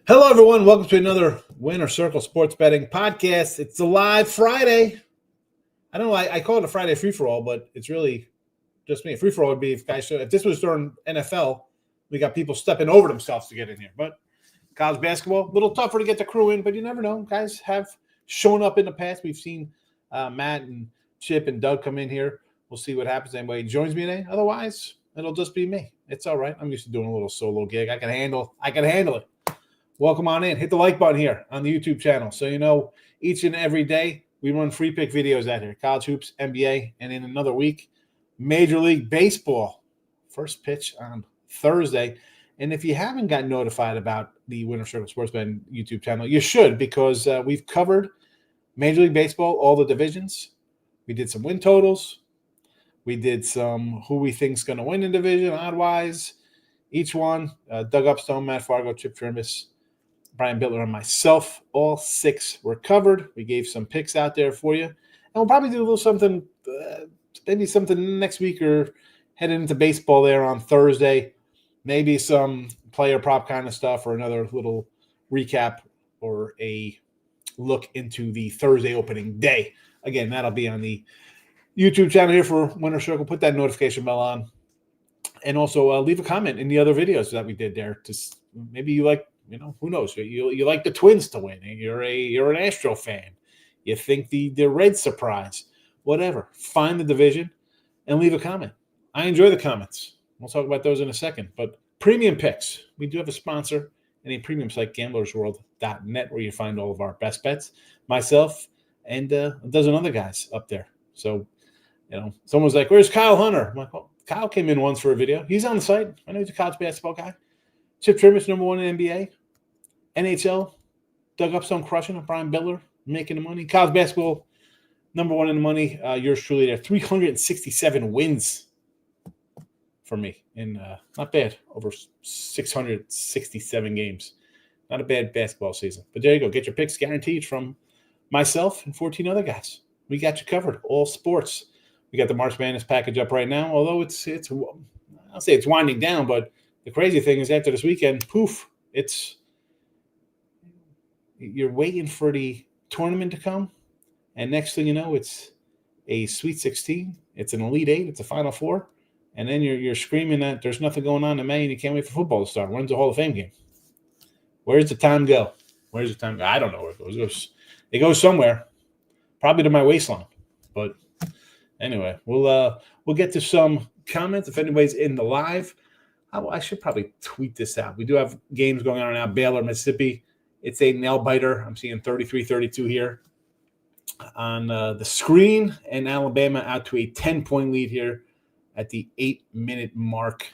Hello, everyone. Welcome to another Winner Circle Sports Betting podcast. It's a live Friday. I don't know. I call it a Friday free-for-all, but it's really just me. A free-for-all would be if guys should. If this was during NFL, we got people stepping over themselves to get in here. But college basketball, a little tougher to get the crew in, but you never know. Guys have shown up in the past. We've seen Matt and Chip and Doug come in here. We'll see what happens. Anybody joins me today. Otherwise, it'll just be me. It's all right. I'm used to doing a little solo gig. I can handle it. Welcome on in. Hit the like button here on the YouTube channel. So you know each and every day we run free pick videos out here. College hoops, NBA, and in another week, Major League Baseball. First pitch on Thursday. And if you haven't gotten notified about the Winner Circle Sports Betting YouTube channel, you should, because we've covered Major League Baseball, all the divisions. We did some win totals. We did some who we think is going to win in division, odd-wise. Each one, Doug Upstone, Matt Fargo, Chip Trimbus, Brian Bittler, and myself, all six were covered. We gave some picks out there for you. And we'll probably do a little something, maybe something next week or heading into baseball there on Thursday. Maybe some player prop kind of stuff or another little recap or a look into the Thursday opening day. Again, that'll be on the YouTube channel here for Winner Circle. Put that notification bell on. And also leave a comment in the other videos that we did there. Maybe you like, who knows? You like the Twins to win. You're an Astro fan. You think the Reds surprise. Whatever. Find the division and leave a comment. I enjoy the comments. We'll talk about those in a second. But premium picks. We do have a sponsor and a premium site, Gamblersworld.net, where you find all of our best bets. Myself and a dozen other guys up there. So, someone's like, "Where's Kyle Hunter?" I'm like, "Well, Kyle came in once for a video. He's on the site. I know he's a college basketball guy." Chip Trimbus, number one in NBA. NHL, Doug Upstone crushing it. Brian Bittler making the money. College basketball, number one in the money. Yours truly there. 367 wins for me. And not bad. Over 667 games. Not a bad basketball season. But there you go. Get your picks guaranteed from myself and 14 other guys. We got you covered. All sports. We got the March Madness package up right now. Although it's I'll say it's winding down, but the crazy thing is after this weekend, poof, you're waiting for the tournament to come, and next thing you know, it's a Sweet 16, it's an Elite 8, it's a Final Four, and then you're screaming that there's nothing going on in May and you can't wait for football to start. When's the Hall of Fame game? Where's the time go? I don't know where it goes. It goes somewhere, probably to my waistline. But anyway, we'll get to some comments if anybody's in the live. I should probably tweet this out. We do have games going on right now. Baylor, Mississippi. It's a nail-biter. I'm seeing 33-32 here on the screen. And Alabama out to a 10-point lead here at the 8-minute mark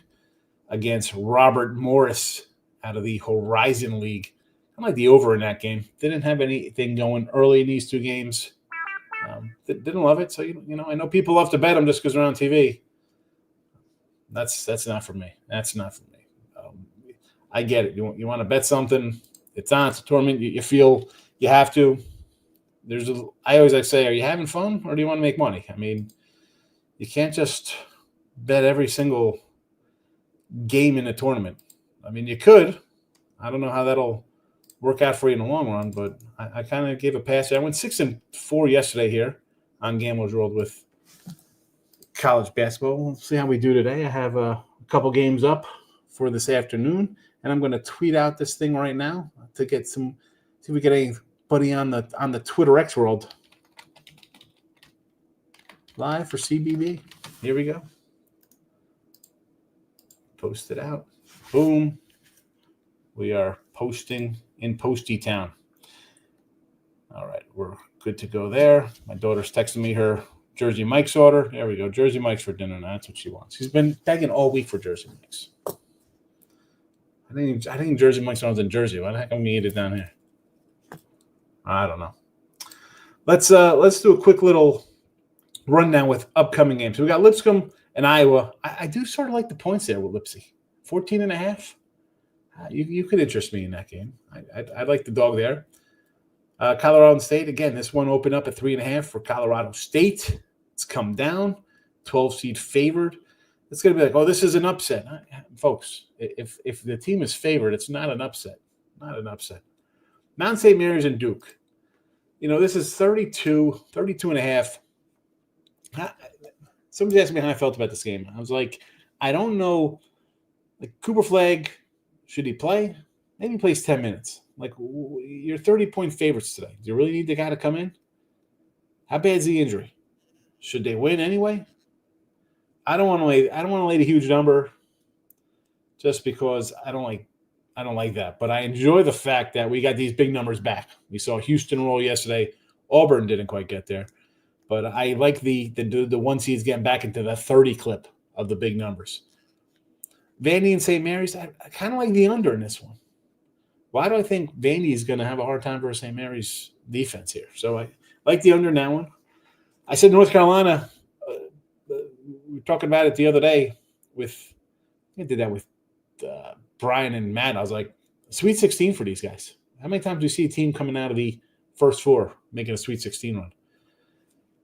against Robert Morris out of the Horizon League. I like the over in that game. Didn't have anything going early in these two games. Didn't love it. So, I know people love to bet them just because they're on TV. That's not for me. That's not for me. I get it. You want to bet something. It's on. It's a tournament. You feel you have to. I always say, are you having fun or do you want to make money? I mean, you can't just bet every single game in a tournament. I mean, you could. I don't know how that'll work out for you in the long run, but I kind of gave a pass. I went 6-4 yesterday here on Gamblersworld with college basketball. We'll see how we do today. I have a couple games up for this afternoon, and I'm going to tweet out this thing right now to get see if we get anybody on the Twitter X world live for CBB. Here we go. Post it out. Boom. We are posting in Posty Town. All right, we're good to go there. My daughter's texting me her Jersey Mike's order. There we go. Jersey Mike's for dinner now. That's what she wants. She's been begging all week for Jersey Mike's. I think Jersey Mike's was in Jersey. Why the heck am we eat it down here? I don't know. Let's do a quick little rundown with upcoming games. We got Lipscomb and Iowa. I do sort of like the points there with Lipsy. 14.5. You could interest me in that game. I'd like the dog there. Colorado State, again, this one opened up at 3.5 for Colorado State. It's come down, 12 seed favored. It's going to be like, oh, this is an upset. Folks, if the team is favored, it's not an upset. Not an upset. Mount St. Mary's and Duke. This is 32 and a half. Somebody asked me how I felt about this game. I was like, I don't know. Like, Cooper Flagg, should he play? Maybe he plays 10 minutes. Like, you're 30-point favorites today. Do you really need the guy to come in? How bad's the injury? Should they win anyway? I don't want to lay the huge number just because I don't like that. But I enjoy the fact that we got these big numbers back. We saw Houston roll yesterday. Auburn didn't quite get there. But I like the one seeds getting back into the 30 clip of the big numbers. Vandy and St. Mary's, I kind of like the under in this one. Why do I think Vandy is going to have a hard time versus St. Mary's defense here? So I like the under in that one. I said North Carolina. We were talking about it the other day I did that with Brian and Matt. I was like, Sweet 16 for these guys. How many times do you see a team coming out of the first four making a Sweet 16 run?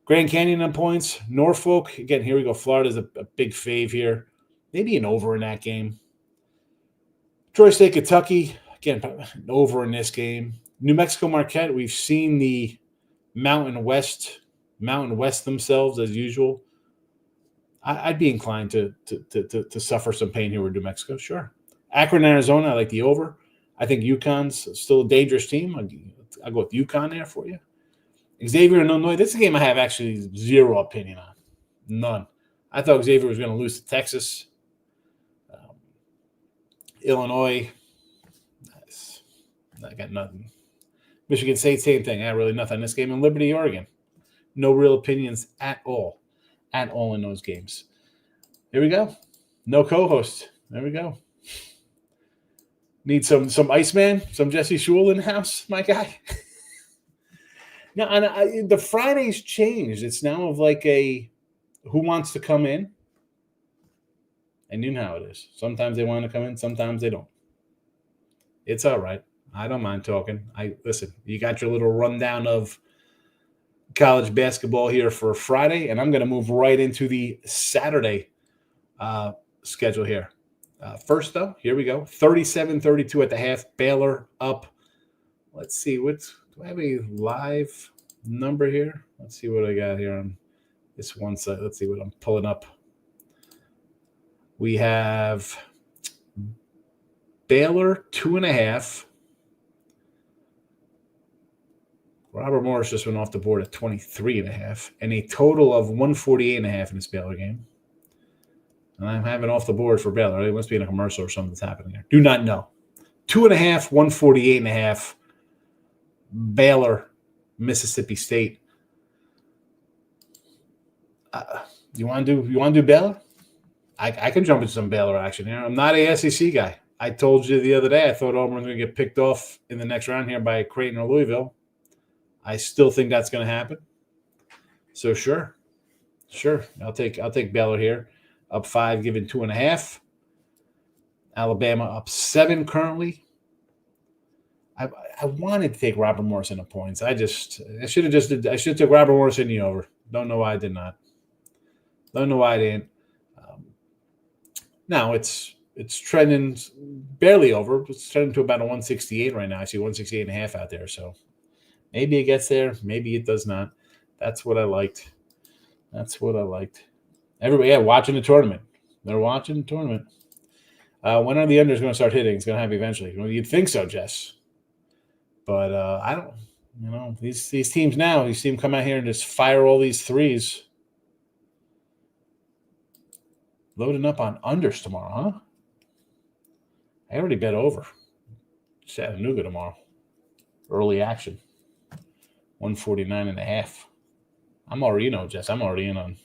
Grand Canyon on points. Norfolk, again, here we go. Florida's a big fave here. Maybe an over in that game. Troy State, Kentucky, again, an over in this game. New Mexico, Marquette, we've seen the Mountain West themselves as usual. I'd be inclined to suffer some pain here with New Mexico, sure. Akron, Arizona, I like the over. I think UConn's still a dangerous team. I'll go with UConn there for you. Xavier and Illinois, this is a game I have actually zero opinion on. None. I thought Xavier was going to lose to Texas. Illinois, I got nothing. Michigan State, same thing. I have really nothing on this game. And Liberty, Oregon, no real opinions at all in those games. Here we go. No co-host. There we go. Need some Iceman, some Jesse Shule in the house, my guy. Now, the Fridays changed. It's now of like a who wants to come in. And you know how it is. Sometimes they want to come in, sometimes they don't. It's all right. I don't mind talking. Listen, you got your little rundown of college basketball here for Friday, and I'm going to move right into the Saturday schedule here. First, though, here we go. 37-32 at the half. Baylor up. Let's see. Do I have a live number here? Let's see what I got here on this one side. Let's see what I'm pulling up. We have Baylor 2.5. Robert Morris just went off the board at 23.5, and a total of 148.5 in this Baylor game. And I'm having off the board for Baylor. It must be in a commercial or something that's happening there. Do not know. 2.5, 148.5. Baylor, Mississippi State. You want to do Baylor? I can jump into some Baylor action here. I'm not a SEC guy. I told you the other day I thought Auburn was going to get picked off in the next round here by Creighton or Louisville. I still think that's going to happen. So sure. I'll take Baylor here. Up 5, given 2.5. Alabama up 7 currently. I wanted to take Robert Morris in the points. I should have took Robert Morris in the over. Don't know why I did not. Don't know why I didn't. Now it's trending barely over. It's trending to about a 168 right now. I see 168.5 out there. So maybe it gets there. Maybe it does not. That's what I liked. Everybody, watching the tournament. They're watching the tournament. When are the unders going to start hitting? It's going to happen eventually. Well, you'd think so, Jess. But I don't. These teams now, you see them come out here and just fire all these threes. Loading up on unders tomorrow, huh? I already bet over. Chattanooga tomorrow. Early action. 149.5. I'm already, Jess, I'm already in on.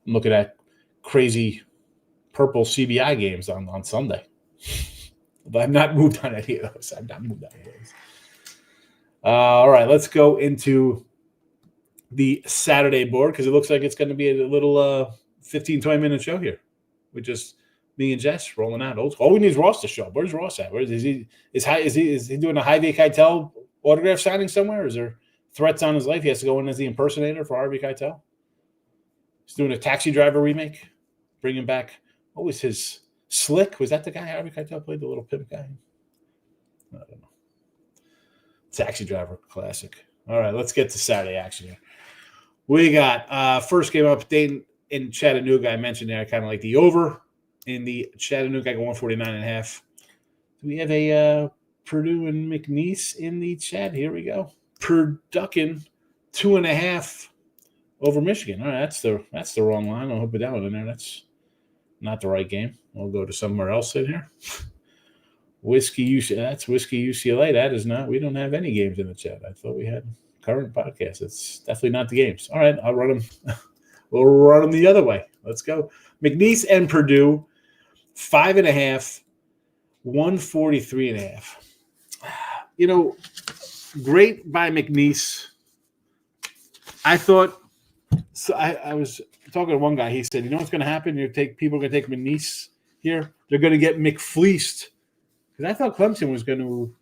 I'm looking at crazy purple CBI games on Sunday. But I've not moved on any of those. All right, let's go into the Saturday board because it looks like it's going to be a little 15, 20-minute show here with just me and Jess rolling out. All we need is Ross to show up. Where's Ross at? Is he doing a Harvey Keitel autograph signing somewhere? Is there threats on his life? He has to go in as the impersonator for Harvey Keitel. He's doing a Taxi Driver remake, bringing back, what was his Slick? Was that the guy Harvey Keitel played, the little pimp guy? I don't know. Taxi Driver Classic. All right, let's get to Saturday action here. We got first game up, Dayton in Chattanooga. I mentioned there I kind of like the over in the Chattanooga. I got 149.5. Do we have a Purdue and McNeese in the chat? Here we go. Purduckin 2.5 over Michigan. All right, that's the wrong line. I'll put that one in there. That's not the right game. We'll go to somewhere else in here. Whiskey UCLA. That's Whiskey UCLA. That is not. We don't have any games in the chat. I thought we had current podcasts. It's definitely not the games. All right, I'll run them. We'll run them the other way. Let's go. McNeese and Purdue, 5.5, 143.5. You know, great by McNeese. I thought. So I was talking to one guy. He said, "You know what's going to happen? People are going to take McNeese here. They're going to get McFleeced." Because I thought Clemson was going to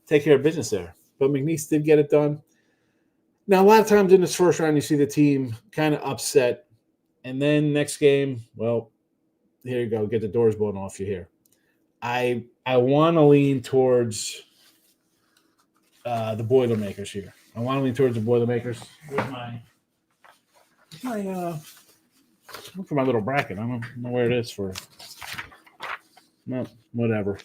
take care of business there. But McNeese did get it done. Now, a lot of times in this first round, you see the team kind of upset. And then next game, well, here you go. Get the doors blown off you here. I want to lean towards the Boilermakers here. I want to lean towards the Boilermakers. Where's look for my little bracket. I don't know where it is for. No, whatever.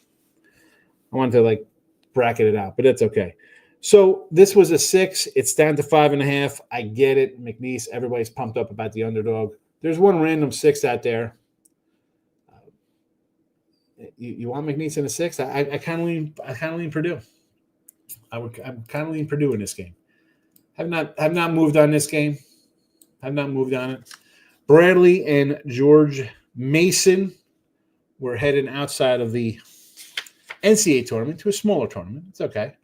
I wanted to bracket it out, but that's okay. So this was a 6. It's down to 5.5. I get it. McNeese, everybody's pumped up about the underdog. There's one random 6 out there. You want McNeese in a 6? I kind of lean Purdue. I'm kind of lean Purdue in this game. Have not moved on this game. Have not moved on it. Bradley and George Mason. We're heading outside of the NCAA tournament to a smaller tournament. It's okay.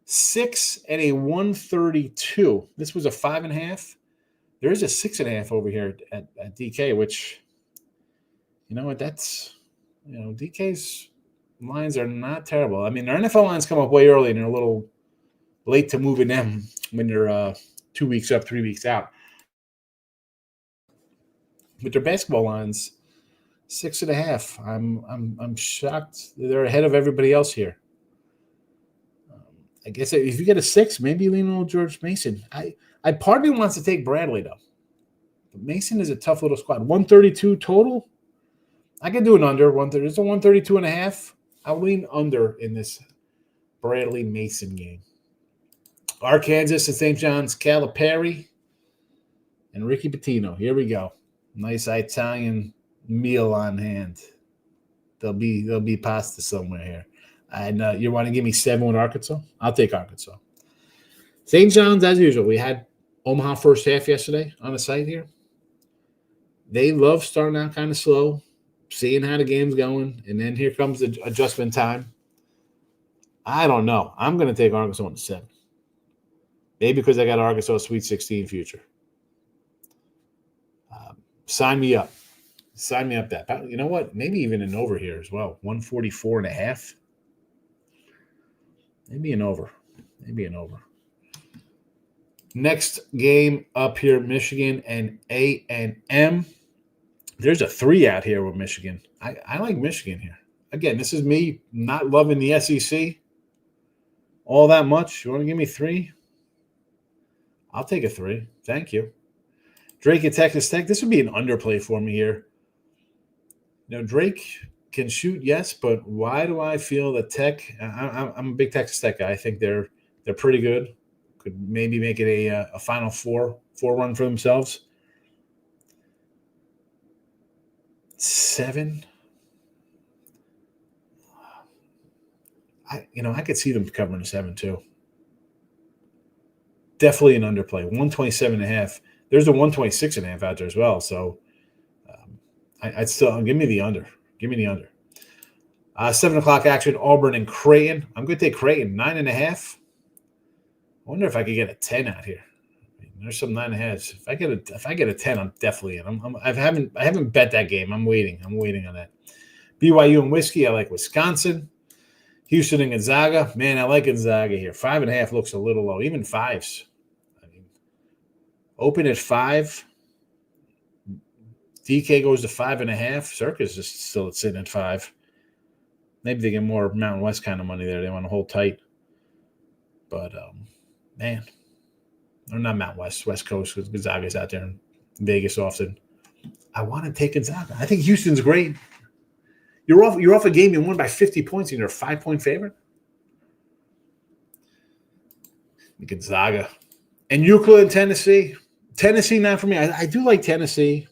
6 and a 132. This was a 5.5. There is a 6.5 over here at DK, which, you know what, that's, DK's lines are not terrible. I mean, their NFL lines come up way early and they're a little late to moving them when they're 2 weeks up, 3 weeks out. But their basketball lines, 6.5. I'm shocked they're ahead of everybody else here. I guess if you get a 6, maybe lean on George Mason. I part of me wants to take Bradley though. But Mason is a tough little squad. 132 total. I can do an under 130. It's a 132.5. I'll lean under in this Bradley Mason game. Arkansas and St. John's Calipari and Ricky Pitino. Here we go. Nice Italian meal on hand. There'll be pasta somewhere here. And you want to give me 7 with Arkansas? I'll take Arkansas. St. John's, as usual. We had Omaha first half yesterday on the site here. They love starting out kind of slow, seeing how the game's going, and then here comes the adjustment time. I don't know. I'm going to take Arkansas on the 7. Maybe because I got Arkansas Sweet 16 future. Sign me up. Sign me up that. You know what? Maybe even an over here as well. 144.5. Maybe an over. Next game up here, Michigan and A&M. There's a 3 out here with Michigan. I like Michigan here. Again, this is me not loving the SEC all that much. You want to give me 3? I'll take a 3. Thank you. Drake at Texas Tech. This would be an underplay for me here. Drake can shoot, yes, but why do I feel that Tech? I'm a big Texas Tech guy. I think they're pretty good. Could maybe make it a Final Four run for themselves. 7. I could see them covering a 7 too. Definitely an underplay. 127.5. There's a 126.5 out there as well. So I'd still give me the under. Give me the under. 7 o'clock action, Auburn and Creighton. I'm going to take Creighton, 9.5. I wonder if I could get a 10 out here. There's some 9.5s. If I get a 10, I'm definitely in. I haven't bet that game. I'm waiting on that. BYU and Whiskey. I like Wisconsin. Houston and Gonzaga. Man, I like Gonzaga here. 5.5 looks a little low. Even 5s. Open at 5. DK goes to 5.5. Circus is still sitting at 5. Maybe they get more Mountain West kind of money there. They want to hold tight. But, man, or not Mountain West, West Coast, because Gonzaga's out there in Vegas often. I want to take Gonzaga. I think Houston's great. You're off a game you won by 50 points and you're a 5-point favorite. Gonzaga. And Euclid, Tennessee. Tennessee, not for me. I do like Tennessee.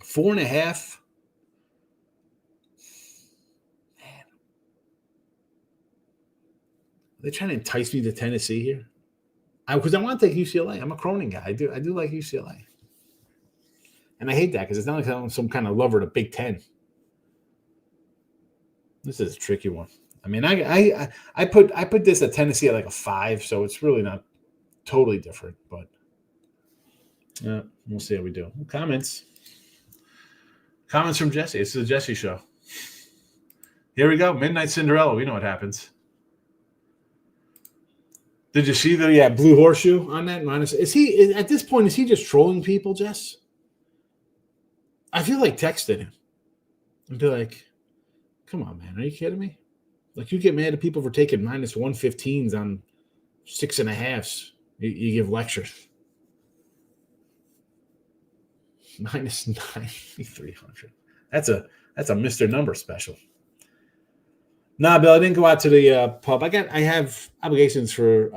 4.5. Man. They're trying to entice me to Tennessee here. Because I want to take UCLA. I'm a Cronin guy. I do like UCLA. And I hate that because it's not like I'm some kind of lover of the Big Ten. This is a tricky one. I mean, I put this at Tennessee at like a 5, so it's really not totally different, but we'll see how we do. Comments from Jesse. It's the Jesse Show. Here we go. Midnight Cinderella. We know what happens. Did you see the blue horseshoe on that? Is he at this point? Is he just trolling people, Jess? I feel like texting him and be like, "Come on, man, are you kidding me? Like you get mad at people for taking -115s on 6.5s. You give lectures. -9,300. That's a Mr. Number special. Nah, Bill, I didn't go out to the pub. I have obligations for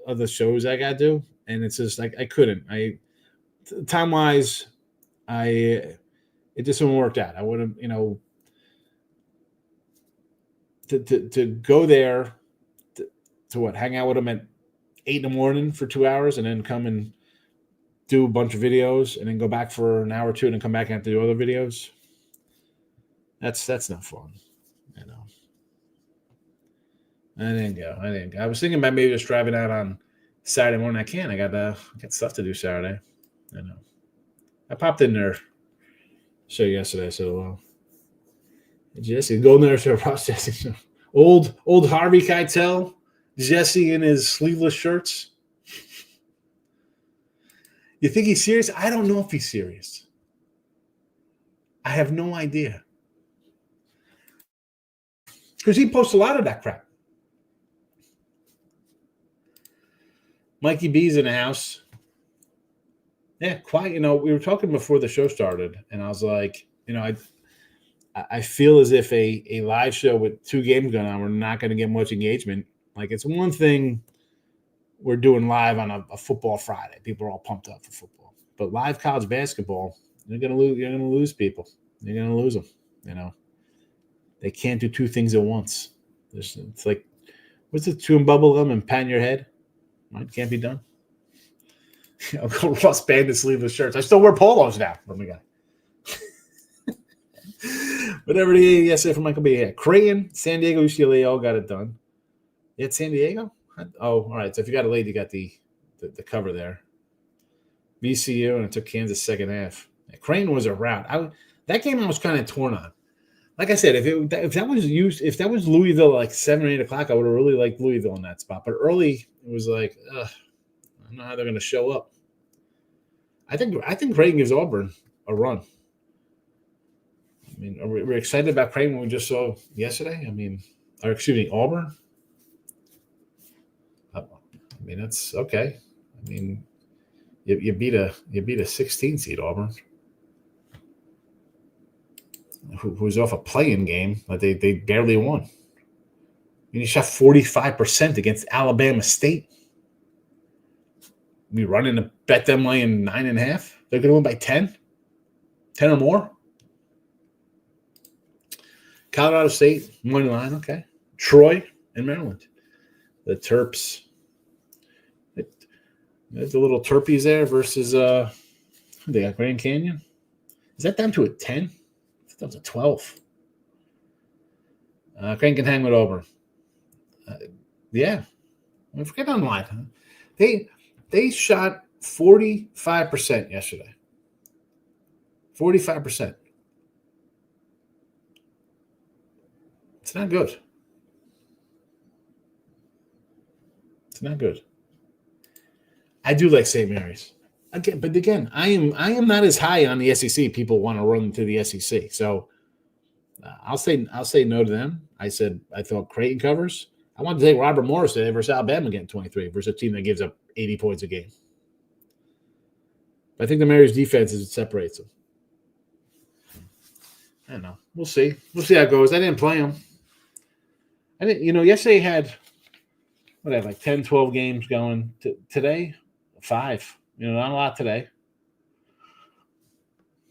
other shows I gotta do, and it's just like I couldn't. Time wise, it just wouldn't work out. I would have, to go there to what, hang out with them at 8 a.m. for 2 hours and then come and do a bunch of videos and then go back for an hour or two and then come back and have to do other videos. That's not fun, I didn't go. I was thinking about maybe just driving out on Saturday morning. I can't. I got stuff to do Saturday. I popped in there show yesterday, so Jesse, go in there to watch Jesse. Old Harvey Keitel, Jesse in his sleeveless shirts. You think he's serious? I don't know if he's serious. I have no idea. Because he posts a lot of that crap. Mikey B's in the house. Yeah, quiet. We were talking before the show started, and I was like, I feel as if a live show with 2 games going on, we're not going to get much engagement. Like, it's one thing we're doing live on a football Friday. People are all pumped up for football. But live college basketball, you're going to lose people. You're going to lose them, They can't do 2 things at once. It's like, what's it, chewing bubble gum and patting your head? Right? Can't be done. I'll go Russ Bandit sleeveless shirts. I still wear polos now. Oh my God. Whatever it is, yes, for Michael B. Yeah. Creighton, San Diego, UCLA all got it done. You had San Diego? Oh, all right. So if you got it late, you got the cover there. VCU, and it took Kansas second half. Yeah, Creighton was around. That game I was kind of torn on. Like I said, if that was Louisville like 7 or 8 o'clock, I would have really liked Louisville in that spot. But early, it was like, I don't know how they're going to show up. I think Creighton gives Auburn a run. I mean, we're excited about Creighton we just saw yesterday. I mean, Auburn. I mean, that's okay. I mean, you beat a 16 seed Auburn, who's off a play-in game, but they barely won. I mean, you shot 45% against Alabama State. We running to bet them laying 9.5. They're going to win by 10 or more. Colorado State, money line, okay. Troy and Maryland. The Terps. There's the little Terpies there versus they got Grand Canyon. Is that down to a 10? I thought that was a 12. Creighton can hang with Auburn. Yeah. I mean, forget online. They shot 45% yesterday. 45%. It's not good. It's not good. I do like St. Mary's. Again, I am not as high on the SEC. People want to run to the SEC. So I'll say no to them. I said I thought Creighton covers. I wanted to take Robert Morris today versus Alabama getting 23 versus a team that gives up 80 points a game. But I think the Mary's defense is what separates them. I don't know. We'll see. We'll see how it goes. I didn't play them. I didn't. Yesterday had like 10, 12 games going. Today, 5. Not a lot today.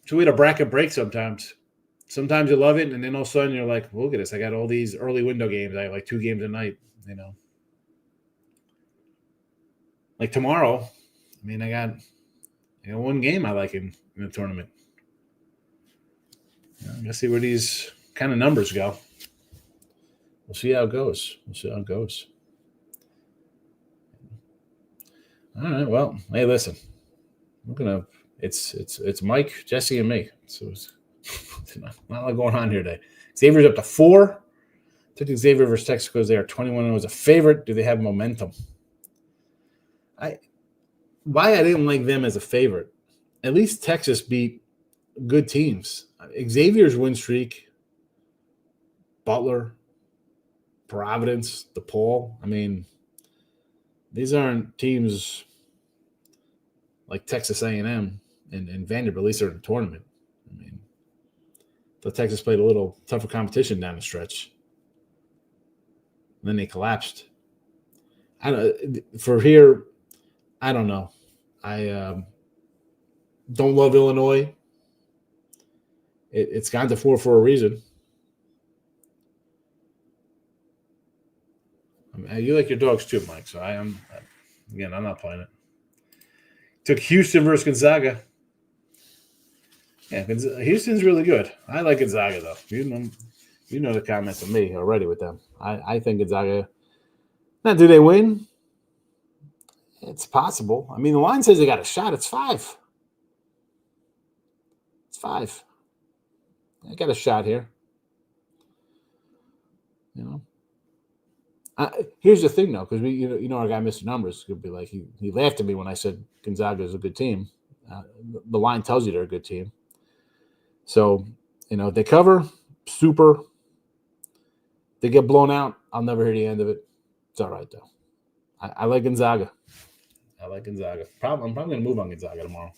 So we had a bracket break sometimes. Sometimes you love it, and then all of a sudden you're like, look at this. I got all these early window games. I have like 2 games a night, Like tomorrow, I got 1 game I like in the tournament. Let's see where these kind of numbers go. We'll see how it goes. All right. Well, hey, listen. It's Mike, Jesse, and me. So it's not a lot going on here today. Xavier's up to 4. Took Xavier versus Texas because they are 21-0 as a favorite. Do they have momentum? Why I didn't like them as a favorite. At least Texas beat good teams. Xavier's win streak, Butler, Providence, DePaul. These aren't teams like Texas A&M and Vanderbilt. At least they're in the tournament. Thought Texas played a little tougher competition down the stretch. And then they collapsed. For here, I don't know. I don't love Illinois. It's gone to 4 for a reason. You like your dogs too, Mike. So I'm not playing it. Took Houston versus Gonzaga. Yeah, Houston's really good. I like Gonzaga though. You know the comments of me already with them. I think Gonzaga. Now, do they win? It's possible. The line says they got a shot. It's 5. It's 5. I got a shot here. Here's the thing, though, because our guy Mr. Numbers could be like he laughed at me when I said Gonzaga is a good team. The line tells you they're a good team. So they cover, super. They get blown out. I'll never hear the end of it. It's all right though. I like Gonzaga. I'm probably going to move on Gonzaga tomorrow.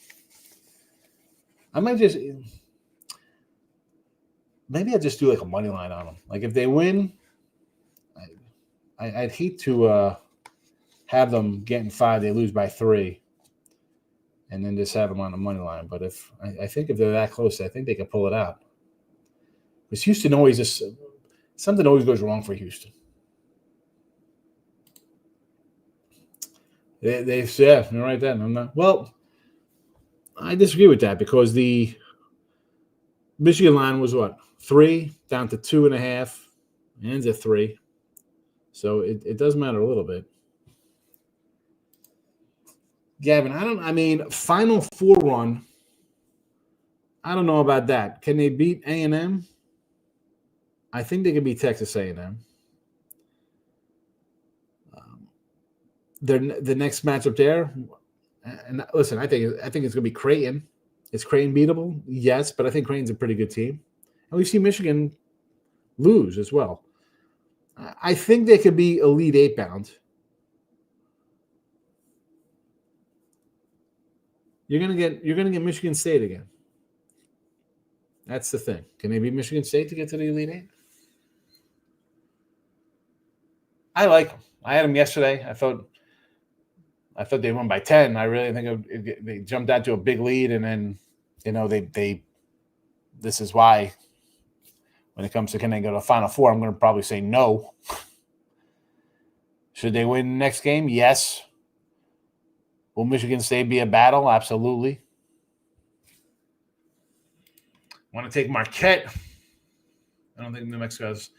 I might just maybe I'll just do like a money line on them. Like if they win, I'd hate to have them getting 5, they lose by 3, and then just have them on the money line. But I think if they're that close, I think they can pull it out. Because Houston always something always goes wrong for Houston. They said, you're right then. I'm not. Well, I disagree with that because the Michigan line was what? 3 down to 2.5, ends at 3. So it does matter a little bit. Gavin, Final 4 run. I don't know about that. Can they beat A&M? I think they can beat Texas A&M. The next matchup there, and listen, I think it's going to be Creighton. Is Creighton beatable? Yes, but I think Creighton's a pretty good team. And we've seen Michigan lose as well. I think they could be Elite 8 bound. You're gonna get Michigan State again. That's the thing. Can they beat Michigan State to get to the Elite 8? I like them. I had them yesterday. I thought they won by 10. I really think they jumped out to a big lead, and then they. This is why when it comes to can they go to the Final Four, I'm going to probably say no. Should they win the next game? Yes. Will Michigan State be a battle? Absolutely. Want to take Marquette. I don't think New Mexico's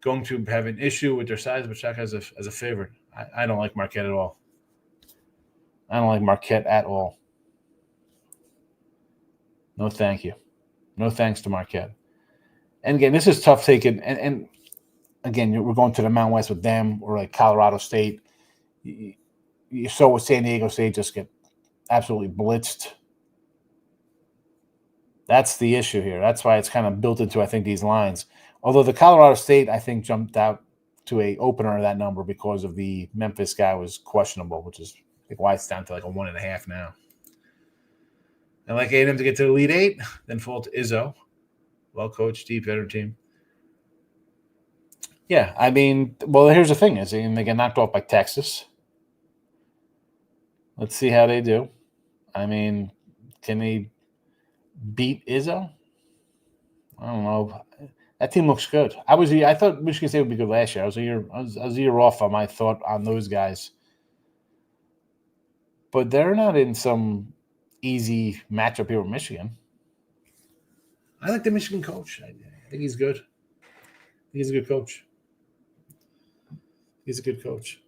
going to have an issue with their size, but check as a favorite. I don't like Marquette at all. No, thank you. No thanks to Marquette. And again, this is tough taking. And again, we're going to the Mountain West with them or like Colorado State. You saw what San Diego State just get absolutely blitzed. That's the issue here. That's why it's kind of built into, I think, these lines. Although the Colorado State, I think, jumped out to a opener of that number because of the Memphis guy was questionable, which is I think why it's down to like a 1.5 now. I like A&M to get to the Elite Eight, then fall to Izzo. Well-coached, deep, veteran team. Yeah, I mean, well, here's the thing: is they get knocked off by Texas. Let's see how they do. I mean, can they beat Izzo? I don't know. That team looks good. I thought Michigan State would be good last year. I was a year off on my thought on those guys, but they're not in some easy matchup here with Michigan. I like the Michigan coach. I think he's good. He's a good coach. He's a good coach.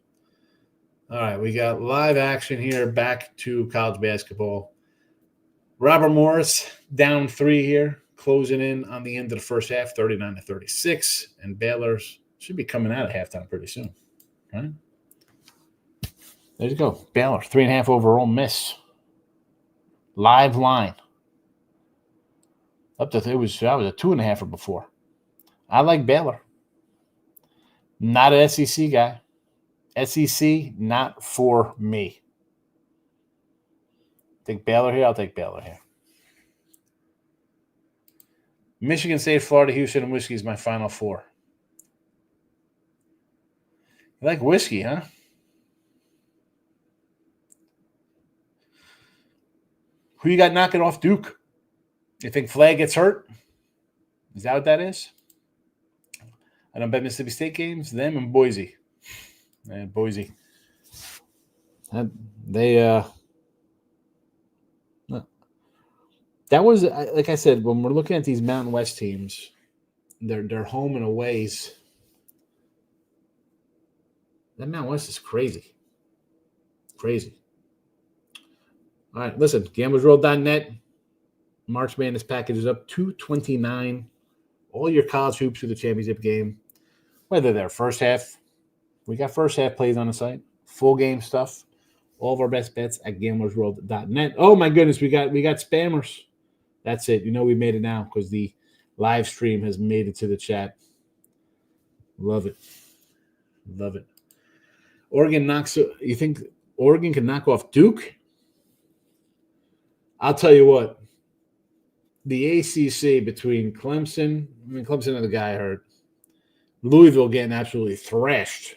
All right, we got live action here. Back to college basketball. Robert Morris down 3 here, closing in on the end of the first half, 39-36, and Baylor should be coming out of halftime pretty soon. Right? There you go. Baylor, 3.5 overall miss. Live line. Up to I was a 2.5 before. I like Baylor. Not an SEC guy. SEC, not for me. Take Baylor here. I'll take Baylor here. Michigan State, Florida, Houston, and whiskey is my final 4. You like whiskey, huh? Who you got knocking off Duke? You think Flag gets hurt? Is that what that is? I don't bet Mississippi State games. Them and Boise. And Boise. That was, like I said, when we're looking at these Mountain West teams, their home and aways. That Mountain West is crazy. Crazy. All right, listen, Gamblersworld.net. March Madness package is up $229. All your college hoops through the championship game. Whether they're first half, we got first half plays on the site, full game stuff. All of our best bets at Gamblersworld.net. Oh my goodness, we got spammers. That's it. You know we made it now because the live stream has made it to the chat. Love it. Love it. You think Oregon can knock off Duke? I'll tell you what. The ACC between Clemson, Clemson and the guy hurt. Louisville getting absolutely thrashed.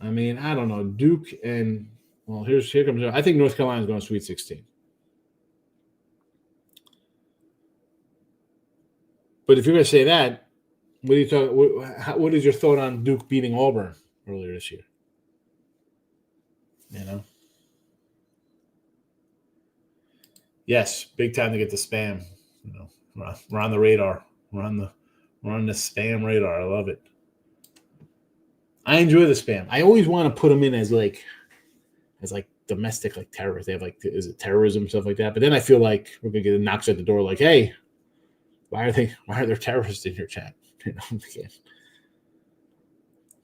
I mean, I don't know. Duke and, well, here comes, I think North Carolina's going to Sweet 16. But if you're going to say that, what is your thought on Duke beating Auburn earlier this year? You know? Yes, big time to get the spam. You know, we're on the radar. We're on the spam radar. I love it. I enjoy the spam. I always want to put them in as domestic, like terrorists. They have is it terrorism, stuff like that. But then I feel like we're gonna get knocks at the door. Like, hey, why are there terrorists in your chat? You know,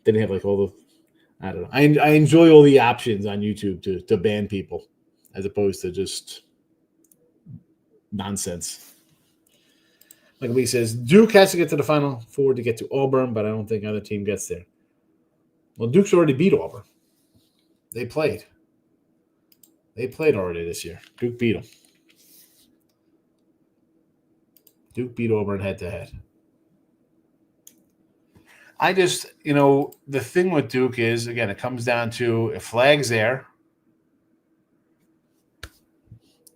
then they have all the. I don't know. I enjoy all the options on YouTube to ban people, as opposed to just nonsense. Like Lee says, Duke has to get to the Final Four to get to Auburn, but I don't think either team gets there. Well, Duke's already beat Auburn. They played. Already this year. Duke beat them. Duke beat Auburn head-to-head. I just, the thing with Duke is, again, it comes down to if Flag's there,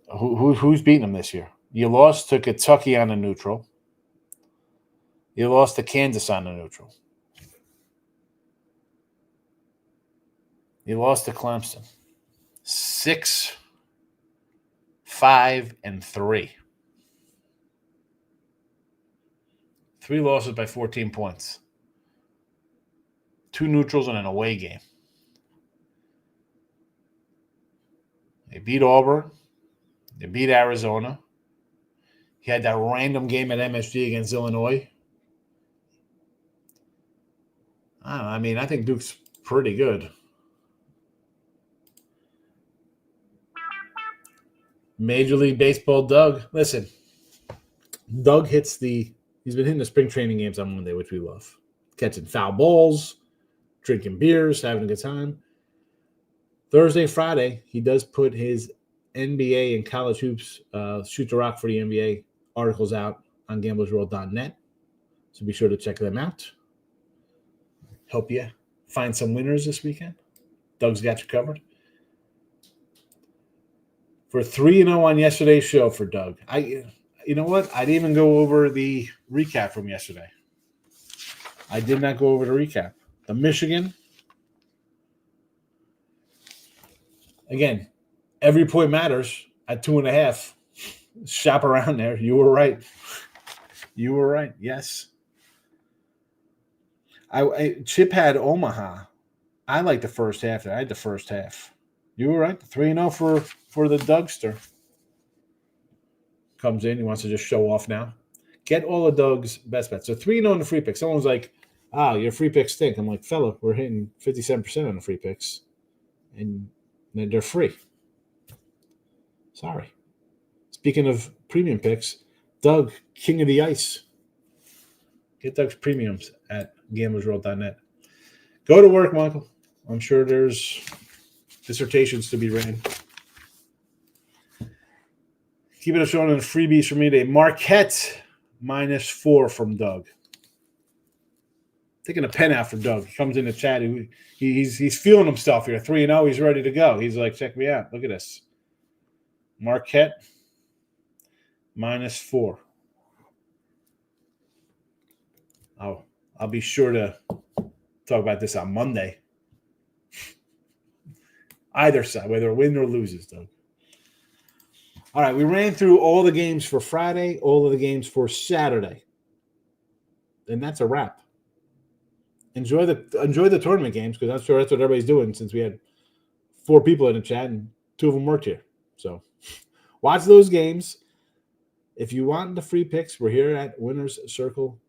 who's beating them this year? You lost to Kentucky on a neutral. You lost to Kansas on a neutral. You lost to Clemson. 6, 5, and 3. 3 losses by 14 points. 2 neutrals and an away game. They beat Auburn. They beat Arizona. He had that random game at MSG against Illinois. I think Duke's pretty good. Major League Baseball, Doug. Listen, Doug he's been hitting the spring training games on Monday, which we love. Catching foul balls, drinking beers, having a good time. Thursday, Friday, he does put his NBA and college hoops, shoot the rock for the NBA articles out on Gamblersworld.net. So be sure to check them out. Help you find some winners this weekend. Doug's got you covered. For 3-0 on yesterday's show for Doug. You know what? I didn't even go over the recap from yesterday. I did not go over the recap. The Michigan. Again, every point matters at 2.5. Shop around there. You were right. You were right. Yes. Chip had Omaha. I like the first half there. I had the first half. You were right. 3-0 for the Dougster. Comes in. He wants to just show off now. Get all of Doug's best bets. So 3-0 in the free picks. Someone's like, your free picks stink. I'm like, fella, we're hitting 57% on the free picks. And they're free. Sorry. Speaking of premium picks, Doug, King of the Ice. Get Doug's premiums at gamblersworld.net. Go to work, Michael. I'm sure there's dissertations to be written. Keep it a short on the freebies for me today. Marquette -4 from Doug. Taking a pen out for Doug. He comes in the chat. He's feeling himself here. 3-0. He's ready to go. He's like, check me out. Look at this. Marquette -4. I'll be sure to talk about this on Monday. Either side, whether it wins or loses, Doug. All right, we ran through all the games for Friday, all of the games for Saturday. And that's a wrap. Enjoy the tournament games, because I'm sure that's what everybody's doing, since we had 4 people in the chat and 2 of them worked here. So watch those games. If you want the free picks, we're here at Winners Circle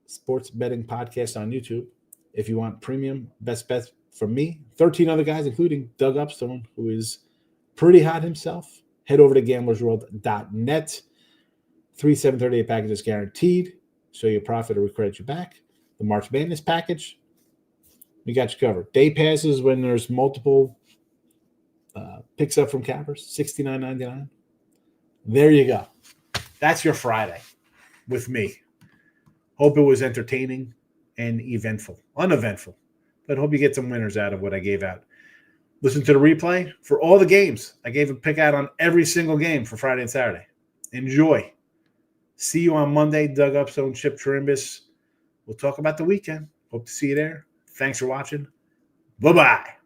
Sports Betting Podcast on YouTube. If you want premium best bets from me, 13 other guys, including Doug Upstone, who is pretty hot himself, head over to gamblersworld.net. 3 738 packages guaranteed. Show you a profit or we credit you back. The March Madness package, we got you covered. Day passes when there's multiple picks up from cappers, $69.99. There you go. That's your Friday with me. Hope it was entertaining and uneventful. But hope you get some winners out of what I gave out. Listen to the replay for all the games. I gave a pick out on every single game for Friday and Saturday. Enjoy. See you on Monday. Doug Upstone, Chip Chirimbus. We'll talk about the weekend. Hope to see you there. Thanks for watching. Bye-bye.